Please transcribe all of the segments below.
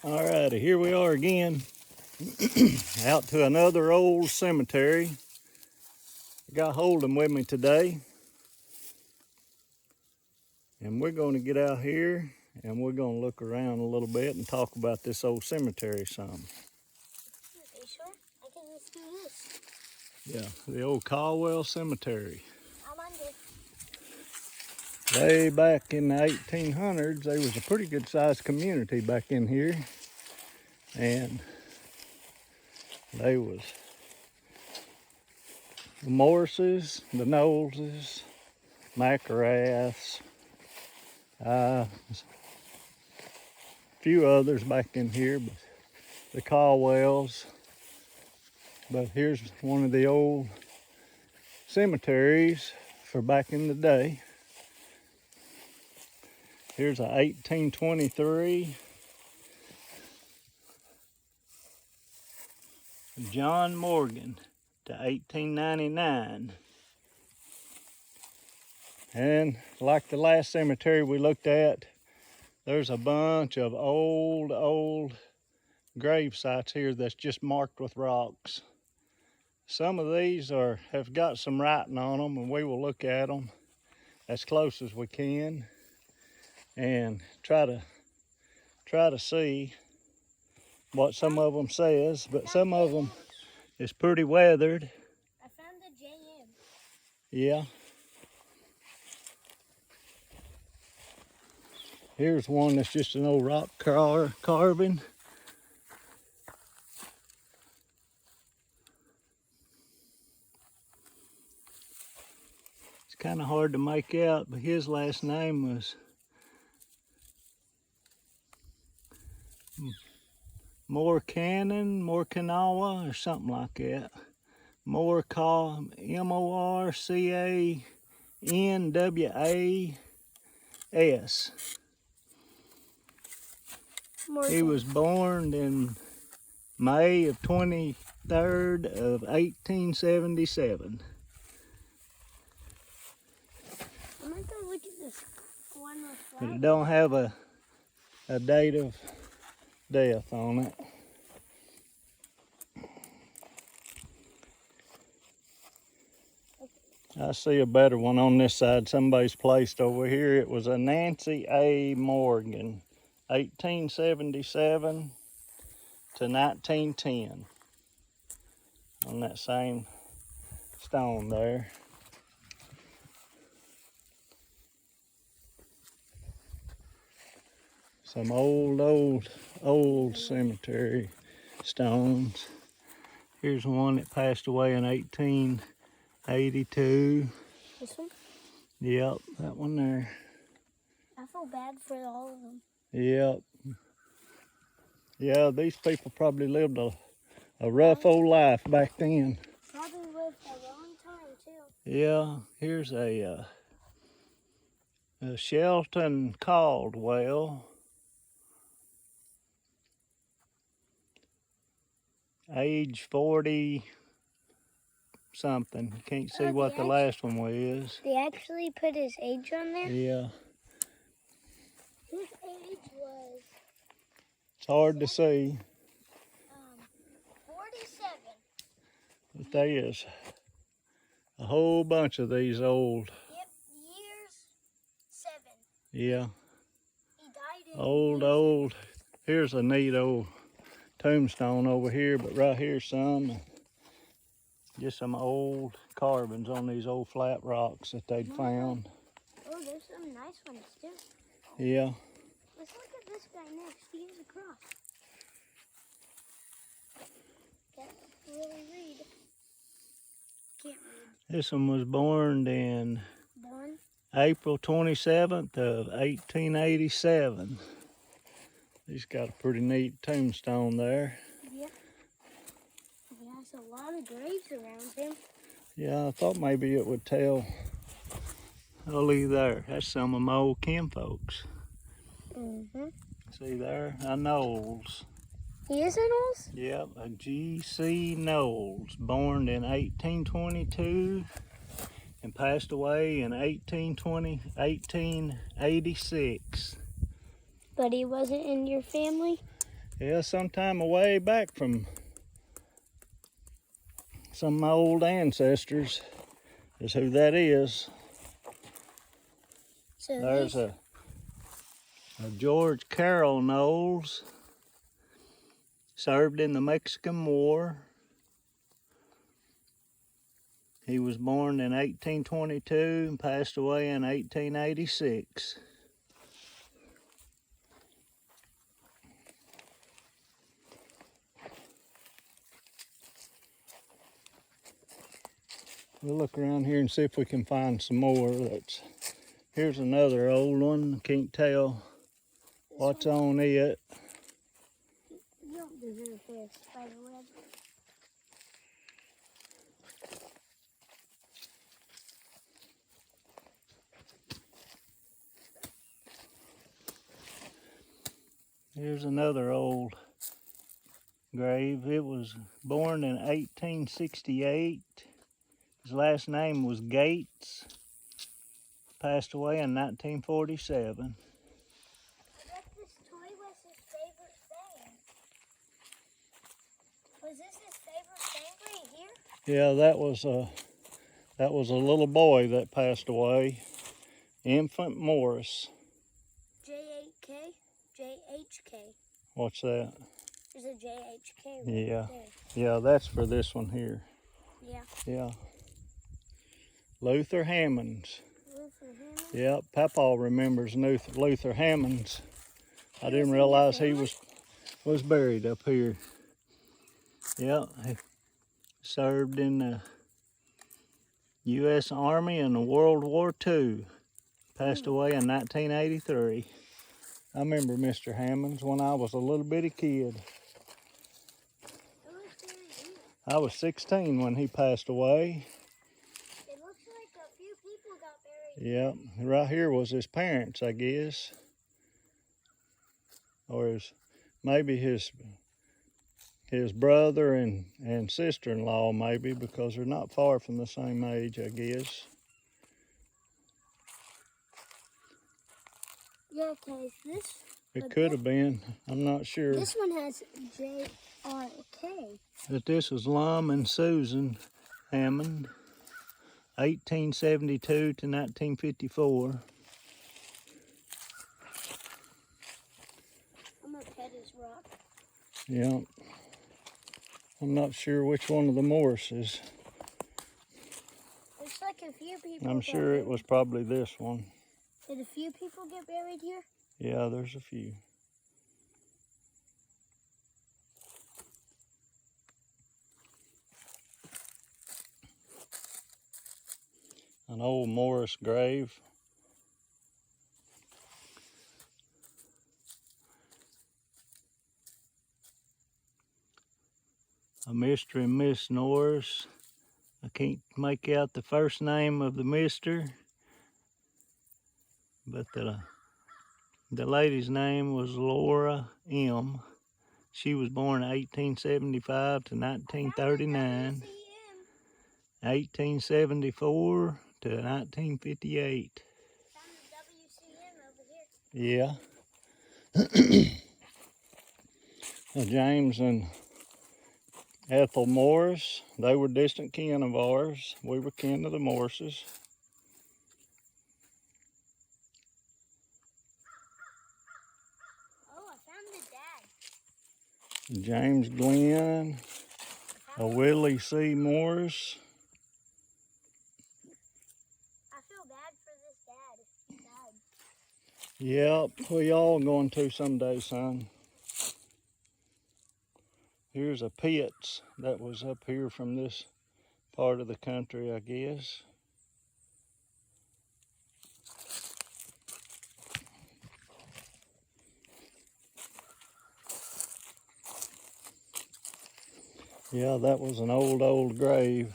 Alrighty, here we are again, out to another old cemetery. I got Holden with me today, and we're going to get out here and we're going to look around a little bit and talk about this old cemetery some. Are you sure? I can just do this. Yeah, the old Caldwell Cemetery. I'm under. Way back in the 1800s, there was a pretty good sized community back in here. And they was the Morrises, the Knowleses, McElraths, a few others back in here, but the Caldwells. But here's one of the old cemeteries for back in the day. Here's a 1823 John Morgan to 1899. And like the last cemetery we looked at, there's a bunch of old grave sites here that's just marked with rocks. Some of these have got some writing on them, and we will look at them as close as we can and try to see what some of them says, but some of them is pretty weathered. I found the JM. Yeah. Here's one that's just an old rock carving. It's kind of hard to make out, but his last name was Morcanawa, or something like that. Morcanwas. He was born in May of 23rd of 1877. I'm going to go look at this one with But flowers. it don't have a date of death on it. I see a better one on this side. Somebody's placed over here. It was a Nancy A. Morgan, 1877 to 1910, on that same stone there. Some old cemetery stones. Here's one that passed away in 1882. This one? Yep, that one there. I feel bad for all of them. Yep. Yeah, these people probably lived a rough old life back then. Probably lived a long time too. Yeah, here's a Shelton Caldwell. Age 40 something. Can't see what the last one was. They actually put his age on there? Yeah. His age was... It's hard to see. 47. But there is a whole bunch of these old. Yep, years 7. Yeah. He died in... Old. Here's a neat old tombstone over here, but right here's just some old carvings on these old flat rocks that they'd found. Oh, there's some nice ones too. Yeah. Let's look at this guy next. He has a cross. Can't really read. Can't read. This one was born in April 27th of 1887. He's got a pretty neat tombstone there. Yep. He has a lot of graves around him. Yeah, I thought maybe it would tell. Oh, look there. That's some of my old kinfolks. Mm-hmm. See there? A Knowles. He is a Knowles? Yep, a G.C. Knowles, born in 1822 and passed away in 1886. But he wasn't in your family? Yeah, sometime away back from some of my old ancestors is who that is. So There's a George Carroll Knowles. Served in the Mexican War. He was born in 1822 and passed away in 1886. We'll look around here and see if we can find some more. Here's another old one. Can't tell what's on it. you don't deserve this spider web. Here's another old grave. It was born in 1868. His last name was Gates. Passed away in 1947. I bet this toy was his favorite thing. Was this his favorite thing right here? Yeah, that was a little boy that passed away. Infant Morris. J-8K? J-H-K. What's that? There's a J-H-K right Yeah. there. Yeah, that's for this one here. Yeah. Yeah. Luther Hammonds. Luther Hammond? Yep, Papa remembers Luther Hammonds. I didn't realize he was buried up here. Yep, he served in the U.S. Army in World War II. Passed away in 1983. I remember Mr. Hammonds when I was a little bitty kid. I was 16 when he passed away. It looks like a few people got buried. Yep, right here was his parents, I guess. Or maybe his brother and sister-in-law, maybe, because they're not far from the same age, I guess. Yeah, okay, this... It could have been, I'm not sure. This one has J-R-K. But this was Lum and Susan Hammond, 1872 to 1954. I'm gonna pet his rock. Yeah. I'm not sure which one of the Morrises. Looks like a few people I'm sure it was probably this one. Did a few people get buried here? Yeah, there's a few. An old Morris grave. A Mr. and Miss Norris. I can't make out the first name of the mister, but the lady's name was Laura M. She was born in 1875 to 1939, 1874 to 1958. Found the WCM over Yeah. here. James and Ethel Morris, they were distant kin of ours. We were kin to the Morrises. Oh, I found the dad. James Glenn, a Willie C. Morris. I feel bad for this dad. He died. Yep, we all going to someday, son. Here's a Pitts that was up here from this part of the country, I guess. Yeah, that was an old grave.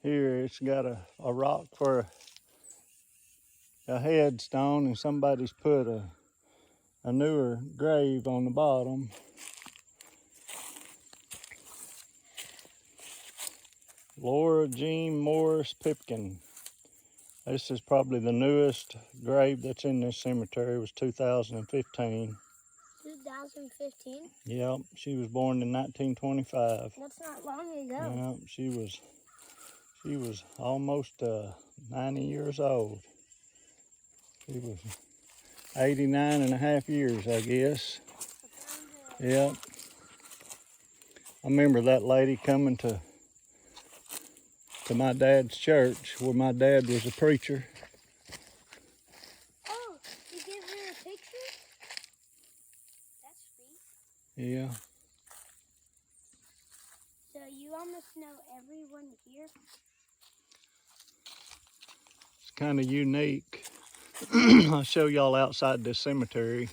Here it's got a rock for a headstone, and somebody's put a newer grave on the bottom. Laura Jean Morris Pipkin. This is probably the newest grave that's in this cemetery. It was 2015. 2015? Yep, she was born in 1925. That's not long ago. Yeah, she was almost 90 years old. She was 89 and a half years, I guess. Yep. I remember that lady coming to my dad's church where my dad was a preacher. Oh, you gave her a picture? That's sweet. Yeah. So you almost know everyone here? It's kind of unique. I'll show y'all outside this cemetery.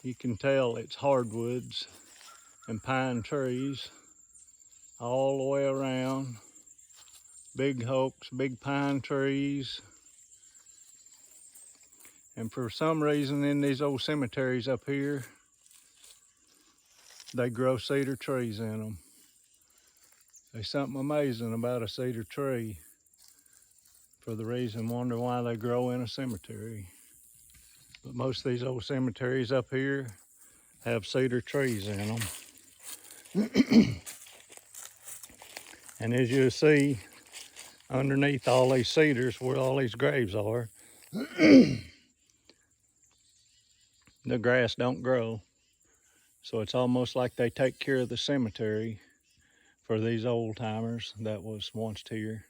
You can tell it's hardwoods and pine trees all the way around. Big oaks, big pine trees. And for some reason in these old cemeteries up here, they grow cedar trees in them. There's something amazing about a cedar tree. For the reason, wonder why they grow in a cemetery. But most of these old cemeteries up here have cedar trees in them. And as you'll see, underneath all these cedars where all these graves are, the grass don't grow. So it's almost like they take care of the cemetery for these old timers that was once here,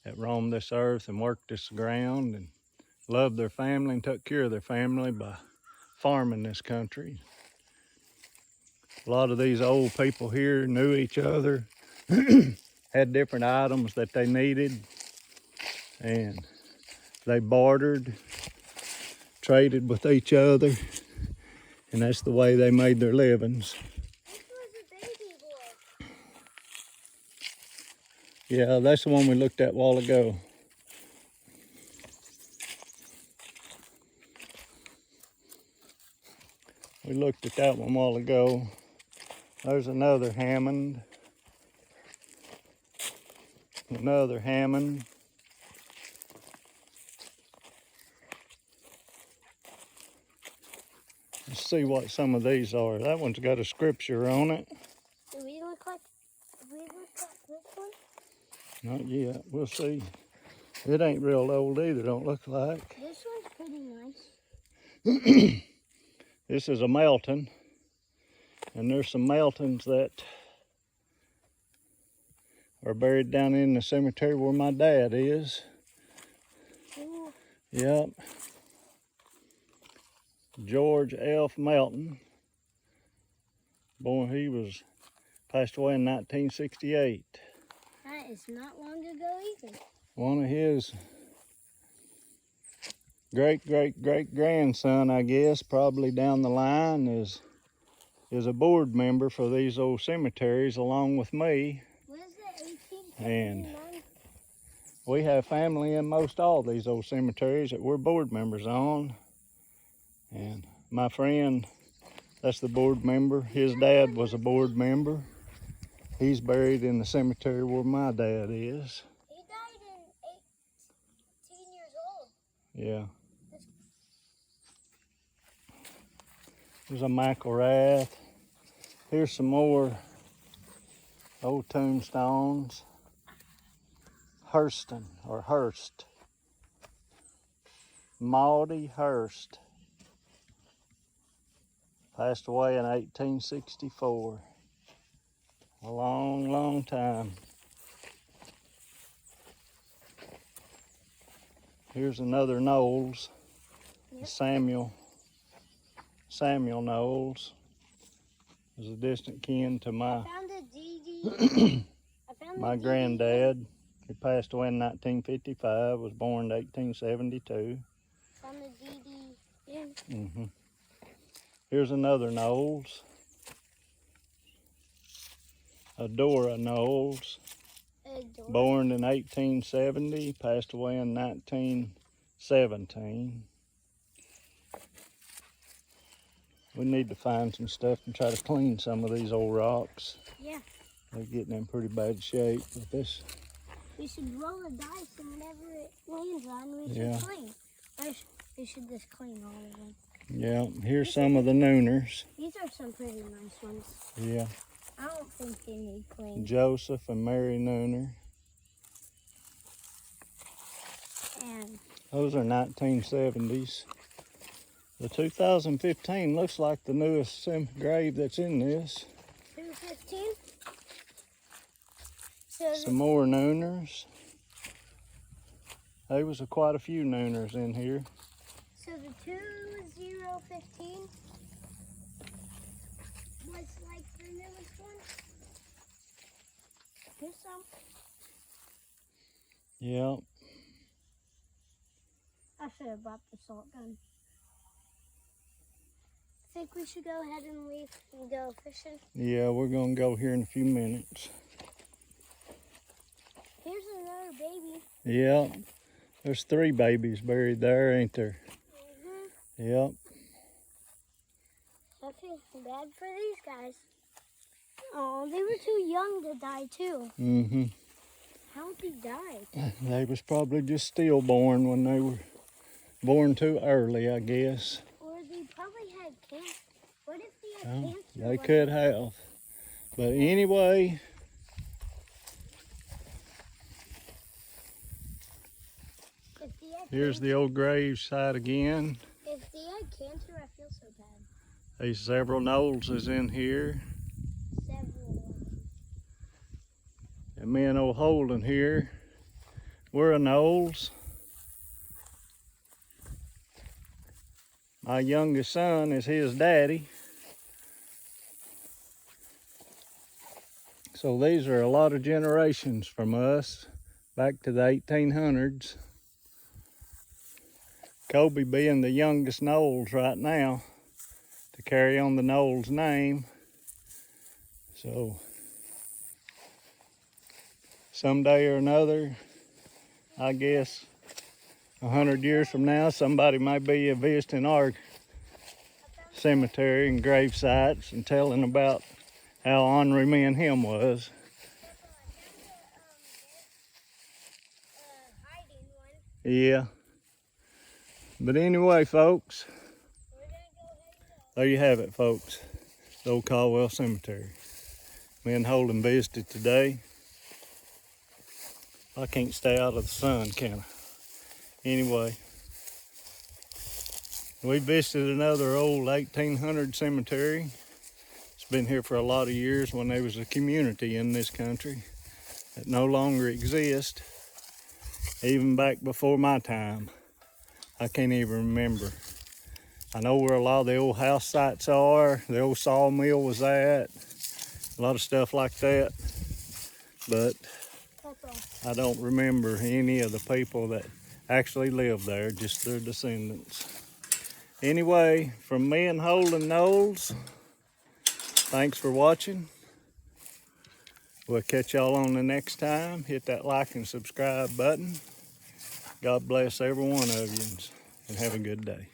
that roamed this earth and worked this ground and loved their family and took care of their family by farming this country. A lot of these old people here knew each other, had different items that they needed, and they bartered, traded with each other, and that's the way they made their livings. This was a baby boy. Yeah, that's the one we looked at a while ago. We looked at that one a while ago. There's another Hammond. Another Hammond. Let's see what some of these are. That one's got a scripture on it. Do we look like this one? Not yet. We'll see. It ain't real old either, don't look like. This one's pretty nice. This is a Melton. And there's some Meltons that are buried down in the cemetery where my dad is. Ooh. Yep. George F. Melton. Boy, he was passed away in 1968. That is not long ago either. One of his great-great-great-grandson, I guess, probably down the line, is a board member for these old cemeteries along with me. What is it, 1879? And we have family in most all these old cemeteries that we're board members on. And my friend, that's the board member. His dad was a board member. He's buried in the cemetery where my dad is. He died in 18 years old. Yeah. There's a McElrath. Here's some more old tombstones. Hurston, or Hurst. Maudie Hurst. Passed away in 1864. A long, long time. Here's another Knowles. Yep. Samuel Knowles was a distant kin to my I found a DD. my granddad. He passed away in 1955. Was born in 1872. Found the DD. Yeah. Mm-hmm. Here's another Knowles. Adora Knowles. Born in 1870, passed away in 1917. We need to find some stuff and try to clean some of these old rocks. Yeah. They're getting in pretty bad shape with this. We should roll the dice and whatever it lands on, we should Yeah. clean. Or we should just clean all of them. Yeah, here's some of the nooners. These are some pretty nice ones. Yeah. I don't think they need clean. Joseph and Mary Nooner. And Those are 1970s. The 2015 looks like the newest grave that's in this. 215. So Some more nooners. There was quite a few nooners in here. So the 2015 was like the newest one. Here's some. Yeah. I should have brought the salt gun. Think we should go ahead and leave and go fishing? Yeah, we're gonna go here in a few minutes. Here's another baby. Yeah. There's 3 babies buried there, ain't there? Yep. I feel bad for these guys. Oh, they were too young to die too. Mm-hmm. How did they die? They was probably just stillborn when they were born too early, I guess. Or they probably had cancer. What if they had cancer? They could have. But anyway, here's the old grave site again. If they had cancer, I feel so bad. There's several Knowleses in here. Several. And me and old Holden here, we're a Knowles. My youngest son is his daddy. So these are a lot of generations from us, back to the 1800s. Kobe being the youngest Knowles right now to carry on the Knowles name. So someday or another, I guess 100 years from now, somebody might be visiting our cemetery and grave sites and telling about how ornery me and him was. Yeah. But anyway, folks, there you have it, folks. The old Caldwell Cemetery. Me and Holden visited today. I can't stay out of the sun, can I? Anyway, we visited another old 1800 cemetery. It's been here for a lot of years when there was a community in this country that no longer exists, even back before my time. I can't even remember. I know where a lot of the old house sites are, the old sawmill was at, a lot of stuff like that, but I don't remember any of the people that actually lived there, just their descendants. Anyway, from me and Holden Knowles, thanks for watching. We'll catch y'all on the next time. Hit that like and subscribe button. God bless every one of you and have a good day.